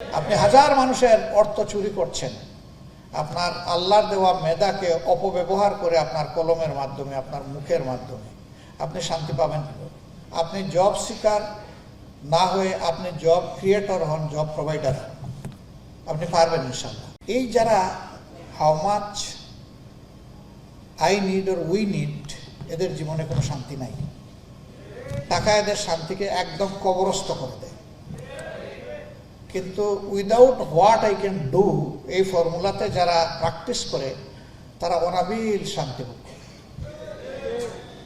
আপনি হাজার মানুষের অর্থ চুরি করছেন, আপনার আল্লাহর দেওয়া মেধাকে অপব্যবহার করে আপনার কলমের মাধ্যমে, আপনার মুখের মাধ্যমে আপনি শান্তি পাবেন। আপনি জব সিকার না হয়ে আপনি জব ক্রিয়েটর হন, জব প্রোভাইডার হন, আপনি পারবেন ইনশাল্লাহ। এই যারা how much I need or we need, এদের জীবনে কোনো শান্তি নাই। টাকা এদের শান্তিকে একদম কবরস্থ করে দেয়। কিন্তু without what I can do, এই ফর্মুলাতে যারা প্র্যাকটিস করে তারা অনাবিল শান্তি ভোগ করে।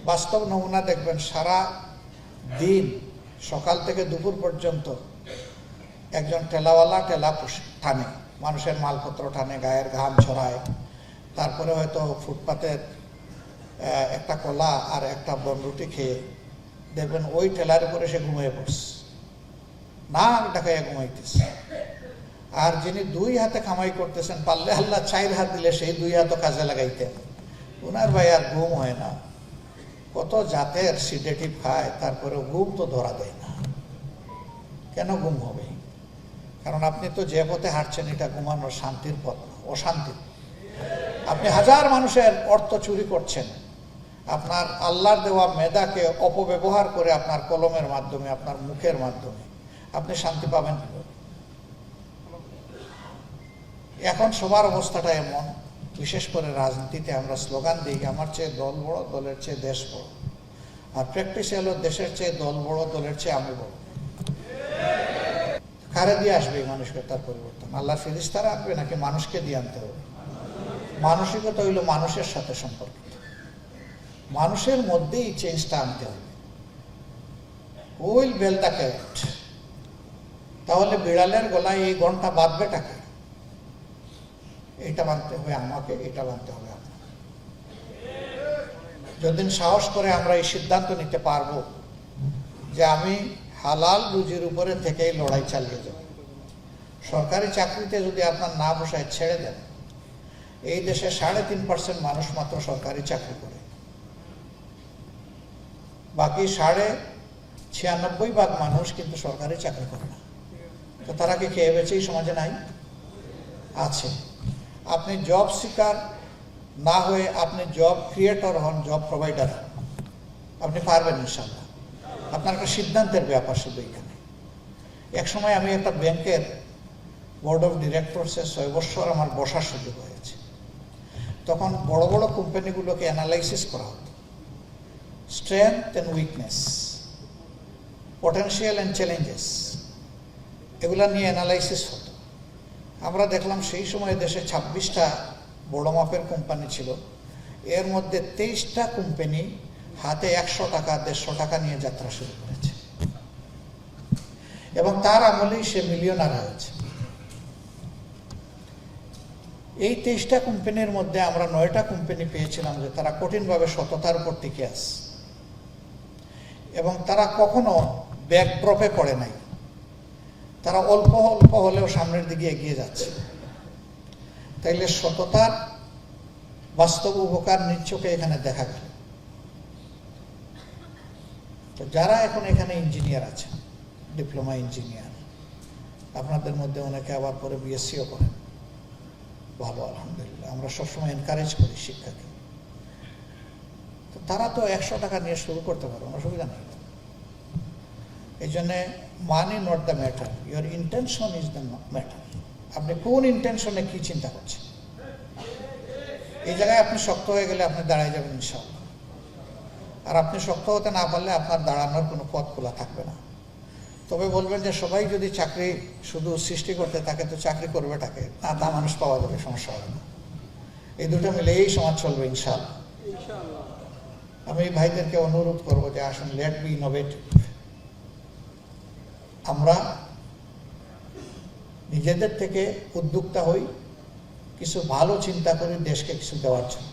বাস্তব নমুনা দেখবেন, সারা দিন সকাল থেকে দুপুর পর্যন্ত একজন ঠেলাওয়ালা ঠেলা টানে, মানুষের মালপত্র টানে, গায়ের ঘাম ছড়ায়, তারপরে হয়তো ফুটপাতের একটা কলা আর একটা বনরুটি খেয়ে দেখবেন ওই ঠেলার উপরে সে ঘুমিয়ে পড়ছে, না ডাকাইয়া ঘুমাইতেছে। আর যিনি দুই হাতে কামাই করতেছেন, পারলে আল্লাহ 4 হাত দিলে সেই 2 হাতও কাজে লাগাইতেন, ওনার ভাই আর ঘুম হয় না। কত জাতের সিডেটিভ খায়, তারপরে ঘুম তো ধরা দেয় না। কেন ঘুম হবে? কারণ আপনি তো যে পথে হাঁটছেন এটা ঘুমানোর শান্তির পথ, অশান্তির। আপনি হাজার মানুষের অর্থ চুরি করছেন, আপনার আল্লাহর দেওয়া মেধাকে অপব্যবহার করে আপনার কলমের মাধ্যমে, আপনার মুখের মাধ্যমে আপনি শান্তি পাবেন। এখন সবার অবস্থাটা এমন, বিশেষ করে রাজনীতিতে আমরা স্লোগান দিই, আমার চেয়ে দল বড়, দলের চেয়ে দেশ বড়। আর প্র্যাকটিসে হলো দেশের চেয়ে দল বড়, দলের চেয়ে আমি বড়। কারে দিয়ে আসবে এই মানসিকতার পরিবর্তন? আল্লাহর ফেরেশতারা আনবে নাকি মানুষকে দিয়ে আনতে হবে? মানসিকতা হইল মানুষের সাথে সম্পর্কিত, মানুষের মধ্যেই চেঞ্জটা আনতে হবে। Will bell the cat. তাহলে বিড়ালের গলায় এই ঘন্টা বাঁধবে টাকে, এটা মানতে হবে আমাকে, এটা মানতে হবে আপনাকে। যতদিন সাহস করে আমরা এই সিদ্ধান্ত নিতে পারবো যে আমি হালাল রুজির উপরে থেকেই লড়াই চালিয়ে যাব। সরকারি চাকরিতে যদি আপনার না বসায় ছেড়ে দেন, এই দেশে 3.5% মানুষ মাত্র সরকারি চাকরি করে, বাকি 96.5% মানুষ কিন্তু সরকারি চাকরি করে না। তো তারা কি খেয়ে বেঁচে এই সমাজে নাই? আছে। আপনি জব সিকার না হয়ে আপনি জব ক্রিয়েটর হন, জব প্রোভাইডার হন, আপনি পারবেন ইনশাল্লাহ। আপনার একটা সিদ্ধান্তের ব্যাপার শুধু এখানে। এক সময় আমি একটা ব্যাংকের বোর্ড অফ ডিরেক্টরসে 6 বছর আমার বসার সুযোগ হয়েছে। তখন বড় বড় কোম্পানিগুলোকে অ্যানালাইসিস করা হতো, strength and weakness, potential and challenges, এগুলা নিয়ে অ্যানালাইসিস হতো। আমরা দেখলাম সেই সময় দেশে 26টা বড় মাপের কোম্পানি ছিল, এর মধ্যে 23টা কোম্পানি হাতে 100 টাকা 150 টাকা নিয়ে যাত্রা শুরু করেছে, এবং তার আমলেই সে মিলিয়নার হয়েছে। এই 23টা কোম্পানির মধ্যে আমরা 9টা কোম্পানি পেয়েছিলাম যে তারা কঠিনভাবে সততার উপর টিকে আছে, এবং তারা কখনো ব্যাকড্রপে পড়ে নাই, তারা অল্প অল্প হলেও সামনের দিকে এগিয়ে যাচ্ছে। তাইলে সততার বাস্তব উপকার নিচ্ছকে এখানে দেখা গেল। তো যারা এখন এখানে ইঞ্জিনিয়ার আছেন, ডিপ্লোমা ইঞ্জিনিয়ার, আপনাদের মধ্যে অনেকে আবার পরে বিএসসিও করেন, ভালো, আলহামদুলিল্লাহ। আমরা সবসময় এনকারেজ করি শিক্ষাকে। তো তারা তো 100 টাকা নিয়ে শুরু করতে পারবে, অসুবিধা নেই। এই জন্যে মানি not the matter, your intention is the matter. আপনি কোন ইন্টেনশনে কি চিন্তা করছেন, এই জায়গায় আপনি শক্ত হয়ে গেলে আপনি দাঁড়ায় যাবেন ইনশাআল্লাহ। আর আপনি শক্ত হতে না পারলে আপনার দাঁড়ানোর কোনো পথ খোলা থাকবে না। তবে বলবেন যে সবাই যদি চাকরি শুধু সৃষ্টি করতে থাকে তো চাকরি করবে টাকে, না, তা মানুষ পাওয়া যাবে, সমস্যা হবে না। এই দুটো মিলেই সমাজ চলবে ইনশাআল্লাহ। আমি ভাইদেরকে অনুরোধ করবো যে আসুন, লেট বি ইনোভেটিভ। আমরা নিজেদের থেকে উদ্যোক্তা হই, কিছু ভালো চিন্তা করি দেশকে কিছু দেওয়ার জন্য।